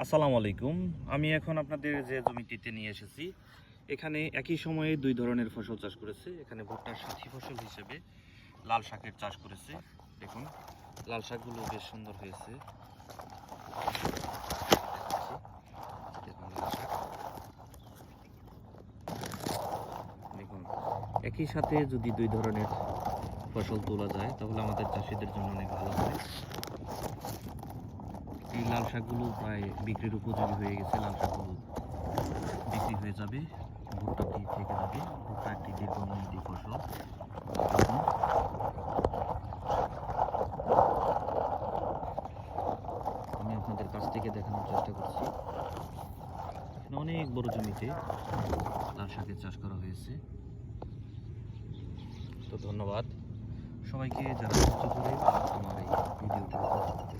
আসসালামু আলাইকুম। আমি এখন আপনাদের যে জমিটিতে নিয়ে এসেছি, এখানে একই সময়ে দুই ধরনের ফসল চাষ করেছে। এখানে ভুট্টার সাথী ফসল হিসেবে লাল শাকের চাষ করেছে। দেখুন, লাল শাকগুলো বেশ সুন্দর হয়েছে। দেখুন লাল শাক। দেখুন, একই সাথে যদি দুই ধরনের ফসল তোলা যায় তাহলে আমাদের চাষিদের জন্য অনেক ভালো হয়। এই লাল শাকগুলো প্রায় বিক্রির উপযোগী হয়ে গেছে। লাল শাকগুলো বিক্রি হয়ে যাবে, ভুট্টাটি থেকে যাবে। ভুট্টা একটি দীর্ঘমেয়াদী ফসল। দেখুন, আমি আপনাদের কাছ থেকে দেখানোর চেষ্টা করছি। এখানে অনেক বড় জমিতে লাল শাকের চাষ করা হয়েছে। তো ধন্যবাদ সবাইকে যারা ধৈর্য ধরে আমার এই ভিডিওটি উপভোগ করতে।